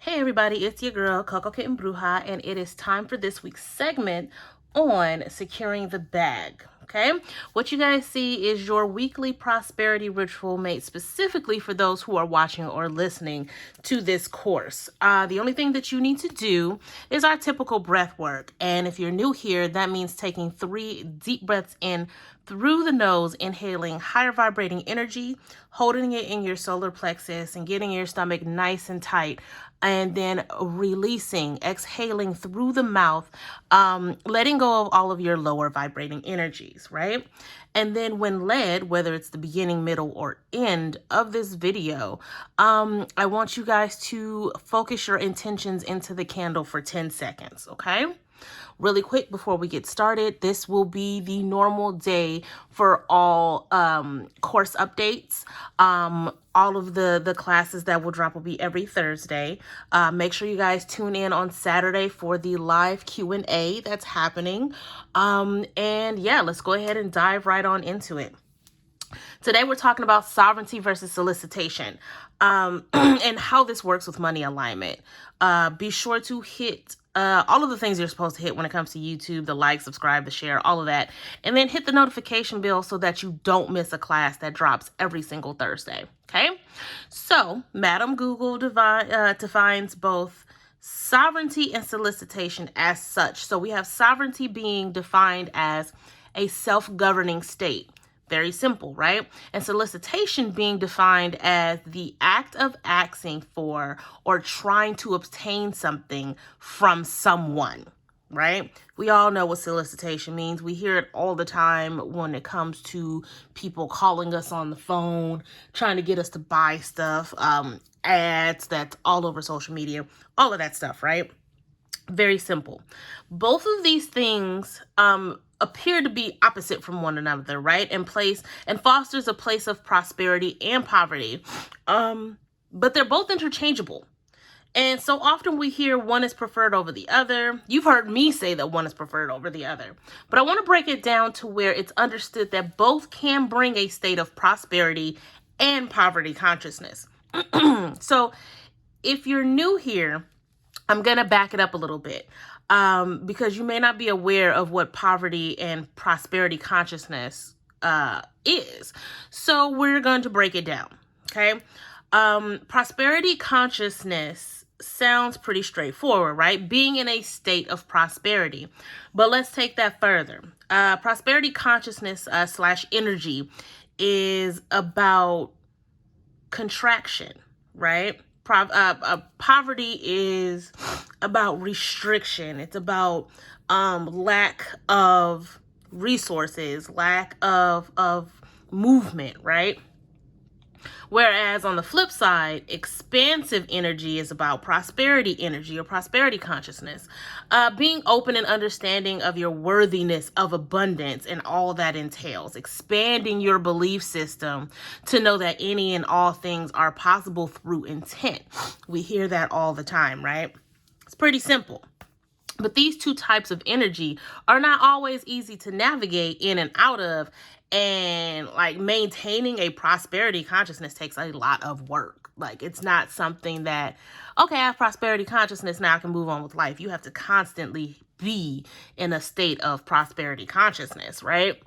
Hey everybody, it's your girl Coco Kitten Bruja, and it is time for this week's segment on securing the bag. Okay, what you guys see is your weekly prosperity ritual made specifically for those who are watching or listening to this course. The only thing that you need to do is our typical breath work. And if you're new here, that means taking 3 deep breaths in through the nose, inhaling higher vibrating energy, holding it in your solar plexus and getting your stomach nice and tight, and then releasing, exhaling through the mouth, letting go of all of your lower vibrating energies, right? And then when led, whether it's the beginning, middle, or end of this video, I want you guys to focus your intentions into the candle for 10 seconds, okay? Really quick before we get started, this will be the normal day for all course updates. All of the classes that will drop will be every Thursday. Make sure you guys tune in on Saturday for the live Q&A that's happening. And yeah, let's go ahead and dive right on into it. Today we're talking about sovereignty versus solicitation, and how this works with money alignment. Be sure to hit all of the things you're supposed to hit when it comes to YouTube, the like, subscribe, the share, all of that. And then hit the notification bell so that you don't miss a class that drops every single Thursday. Okay? So, Madam Google defines both sovereignty and solicitation as such. So we have sovereignty being defined as a self-governing state. Very simple, right? And solicitation being defined as the act of asking for or trying to obtain something from someone, right? We all know what solicitation means. We hear it all the time when it comes to people calling us on the phone, trying to get us to buy stuff, ads that's all over social media, all of that stuff, right? Very simple. Both of these things appear to be opposite from one another, right? And fosters a place of prosperity and poverty. But they're both interchangeable. And so often we hear one is preferred over the other. You've heard me say that one is preferred over the other. But I want to break it down to where it's understood that both can bring a state of prosperity and poverty consciousness. So if you're new here, I'm going to back it up a little bit, because you may not be aware of what poverty and prosperity consciousness is. So we're going to break it down, okay? Prosperity consciousness sounds pretty straightforward, right? Being in a state of prosperity. But let's take that further. Prosperity consciousness / energy is about contraction, right? Poverty is about restriction. It's about lack of resources, lack of movement, right? Whereas on the flip side, expansive energy is about prosperity energy or prosperity consciousness, being open and understanding of your worthiness of abundance and all that entails, expanding your belief system to know that any and all things are possible through intent. We hear that all the time, right? It's pretty simple. But these two types of energy are not always easy to navigate in and out of. And like maintaining a prosperity consciousness takes a lot of work. Like it's not something that, okay, I have prosperity consciousness, now I can move on with life. You have to constantly be in a state of prosperity consciousness, right?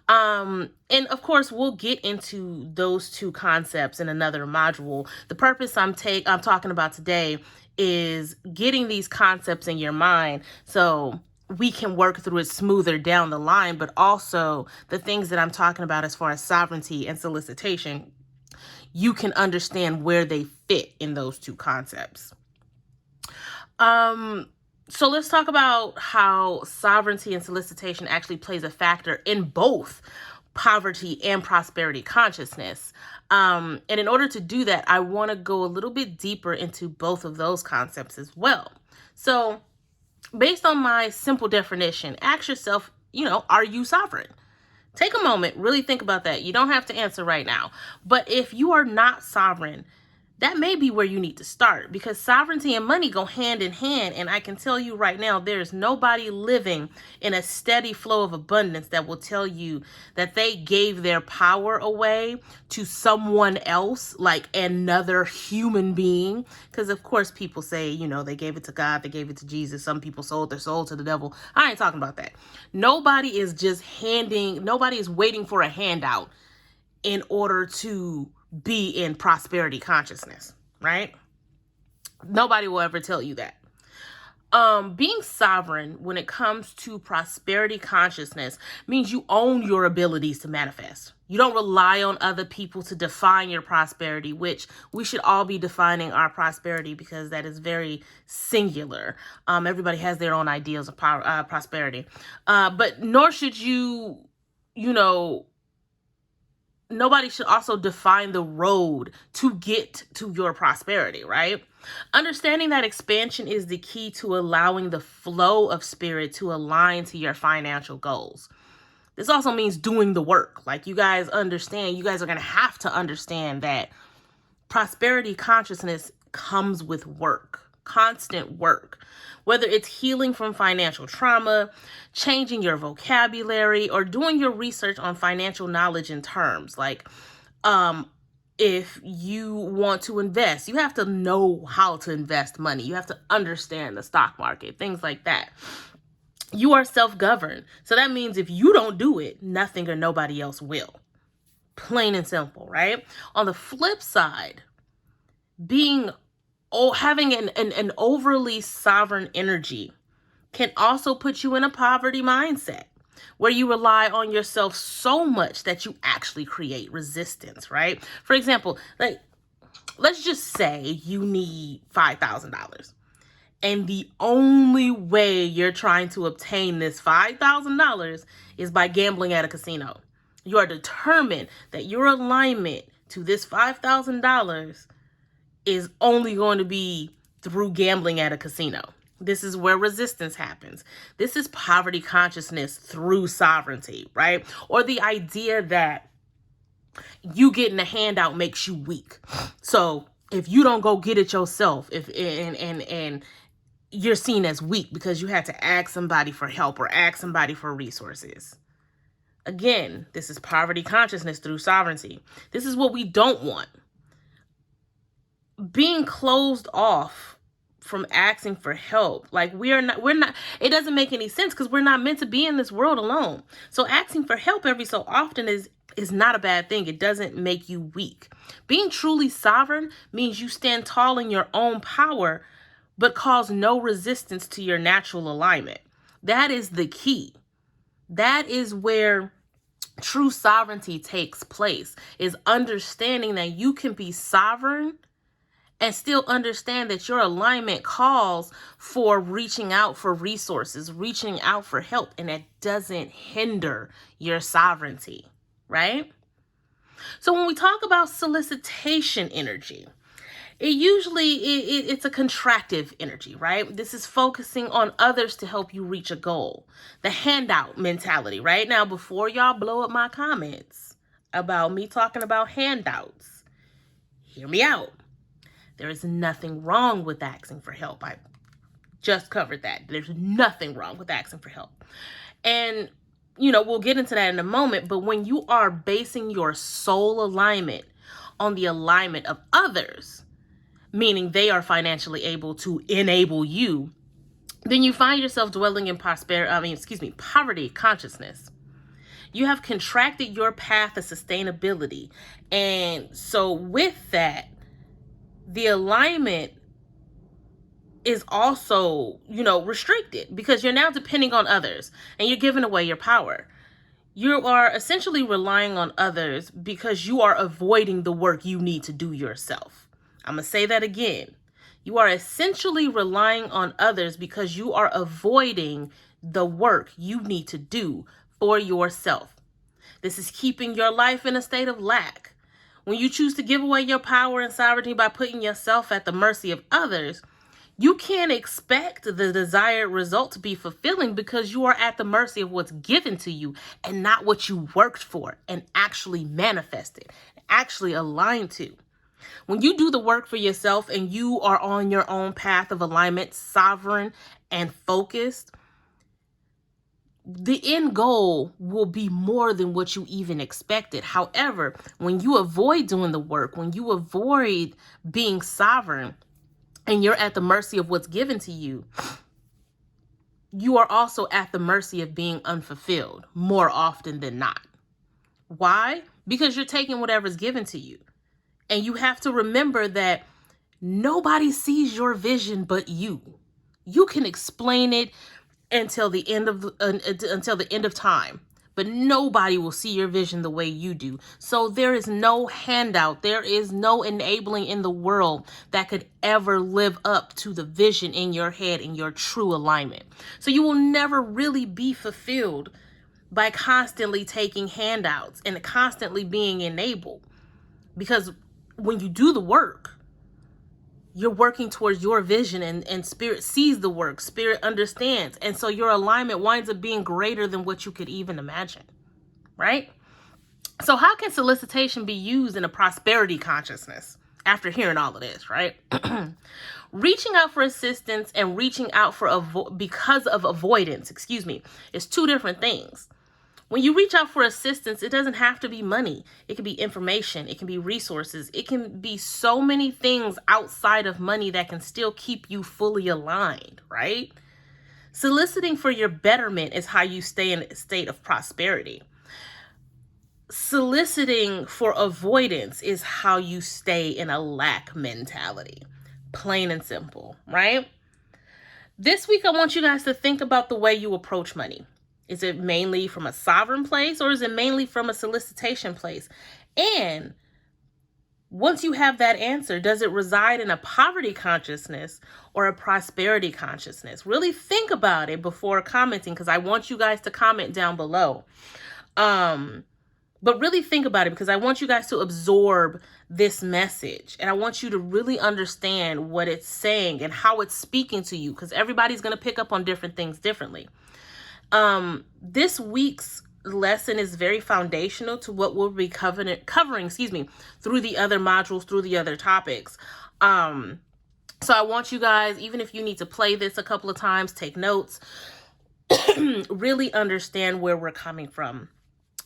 And of course, we'll get into those two concepts in another module. The purpose I'm talking about today is getting these concepts in your mind so we can work through it smoother down the line, but also the things that I'm talking about as far as sovereignty and solicitation, you can understand where they fit in those two concepts. So let's talk about how sovereignty and solicitation actually plays a factor in both poverty and prosperity consciousness. And in order to do that, I want to go a little bit deeper into both of those concepts as well. So based on my simple definition, ask yourself, are you sovereign? Take a moment, really think about that. You don't have to answer right now. But if you are not sovereign, that may be where you need to start, because sovereignty and money go hand in hand. And I can tell you right now, there's nobody living in a steady flow of abundance that will tell you that they gave their power away to someone else, like another human being. Because of course people say, you know, they gave it to God, they gave it to Jesus. Some people sold their soul to the devil. I ain't talking about that. Nobody is waiting for a handout in order to be in prosperity consciousness, right? Nobody will ever tell you that. Being sovereign when it comes to prosperity consciousness means you own your abilities to manifest. You don't rely on other people to define your prosperity, which we should all be defining our prosperity, because that is very singular. Everybody has their own ideas of prosperity. But nor should nobody should also define the road to get to your prosperity, right? Understanding that expansion is the key to allowing the flow of spirit to align to your financial goals. This also means doing the work. Like, you guys are going to have to understand that prosperity consciousness comes with work, constant work. Whether it's healing from financial trauma, changing your vocabulary, or doing your research on financial knowledge and terms. Like, if you want to invest, you have to know how to invest money. You have to understand the stock market, things like that. You are self-governed. So that means if you don't do it, nothing or nobody else will. Plain and simple, right? On the flip side, having an overly sovereign energy can also put you in a poverty mindset, where you rely on yourself so much that you actually create resistance, right? For example, like, let's just say you need $5,000, and the only way you're trying to obtain this $5,000 is by gambling at a casino. You are determined that your alignment to this $5,000 is only going to be through gambling at a casino. This is where resistance happens. This is poverty consciousness through sovereignty, right? Or the idea that you getting a handout makes you weak. So if you don't go get it yourself, and you're seen as weak because you had to ask somebody for help or ask somebody for resources. Again, this is poverty consciousness through sovereignty. This is what we don't want. Being closed off from asking for help. Like, we're not, it doesn't make any sense, because we're not meant to be in this world alone. So asking for help every so often is not a bad thing. It doesn't make you weak. Being truly sovereign means you stand tall in your own power, but cause no resistance to your natural alignment. That is the key. That is where true sovereignty takes place, is understanding that you can be sovereign and still understand that your alignment calls for reaching out for resources, reaching out for help, and that doesn't hinder your sovereignty, right? So when we talk about solicitation energy, it's a contractive energy, right? This is focusing on others to help you reach a goal. The handout mentality, right? Now, before y'all blow up my comments about me talking about handouts, hear me out. There is nothing wrong with asking for help. I just covered that. There's nothing wrong with asking for help. And, we'll get into that in a moment. But when you are basing your soul alignment on the alignment of others, meaning they are financially able to enable you, then you find yourself dwelling in poverty consciousness. You have contracted your path of sustainability. And so with that, the alignment is also, restricted, because you're now depending on others and you're giving away your power. You are essentially relying on others because you are avoiding the work you need to do yourself. I'm going to say that again. You are essentially relying on others because you are avoiding the work you need to do for yourself. This is keeping your life in a state of lack. When you choose to give away your power and sovereignty by putting yourself at the mercy of others, you can't expect the desired result to be fulfilling, because you are at the mercy of what's given to you and not what you worked for and actually manifested, actually aligned to. When you do the work for yourself and you are on your own path of alignment, sovereign and focused, the end goal will be more than what you even expected. However, when you avoid doing the work, when you avoid being sovereign and you're at the mercy of what's given to you, you are also at the mercy of being unfulfilled more often than not. Why? Because you're taking whatever's given to you. And you have to remember that nobody sees your vision but you. You can explain it until the end of time, but nobody will see your vision the way you do. So there is no handout, there is no enabling in the world that could ever live up to the vision in your head and your true alignment. So you will never really be fulfilled by constantly taking handouts and constantly being enabled, because when you do the work, you're working towards your vision, and spirit sees the work, spirit understands. And so your alignment winds up being greater than what you could even imagine, right? So how can solicitation be used in a prosperity consciousness after hearing all of this, right? Reaching out for assistance and reaching out for because of avoidance, is two different things. When you reach out for assistance, it doesn't have to be money. It can be information. It can be resources. It can be so many things outside of money that can still keep you fully aligned, right? Soliciting for your betterment is how you stay in a state of prosperity. Soliciting for avoidance is how you stay in a lack mentality. Plain and simple, right? This week, I want you guys to think about the way you approach money. Is it mainly from a sovereign place, or is it mainly from a solicitation place? And once you have that answer, does it reside in a poverty consciousness or a prosperity consciousness? Really think about it before commenting, because I want you guys to comment down below. But really think about it, because I want you guys to absorb this message, and I want you to really understand what it's saying and how it's speaking to you, because everybody's going to pick up on different things differently. This week's lesson is very foundational to what we'll be covering, through the other modules, through the other topics. So I want you guys, even if you need to play this a couple of times, take notes, really understand where we're coming from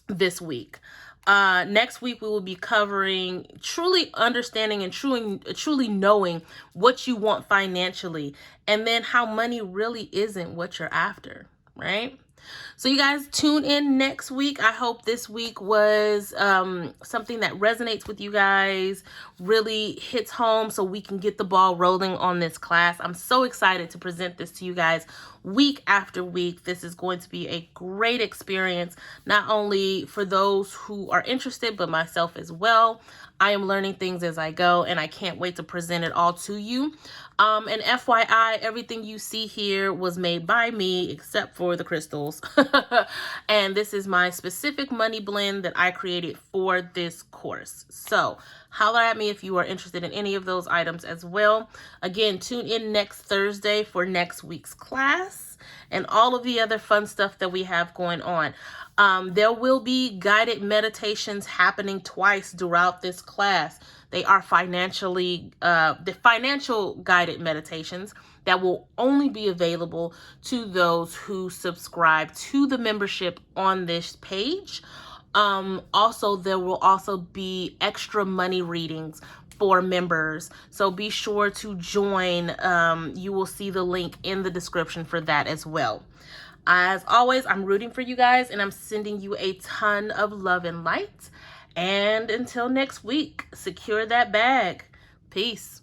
this week. Next week, we will be covering truly understanding and truly knowing what you want financially, and then how money really isn't what you're after. Right? So you guys tune in next week. I hope this week was something that resonates with you guys, really hits home, so we can get the ball rolling on this class. I'm so excited to present this to you guys week after week. This is going to be a great experience, not only for those who are interested, but myself as well. I am learning things as I go, and I can't wait to present it all to you. And FYI, everything you see here was made by me except for the crystals. And this is my specific money blend that I created for this course. So holler at me if you are interested in any of those items as well. Again, tune in next Thursday for next week's class and all of the other fun stuff that we have going on. There will be guided meditations happening twice throughout this class. They are the financial guided meditations that will only be available to those who subscribe to the membership on this page. Also, there will also be extra money readings for members. So be sure to join. You will see the link in the description for that as well. As always, I'm rooting for you guys, and I'm sending you a ton of love and light. And until next week, secure that bag. Peace.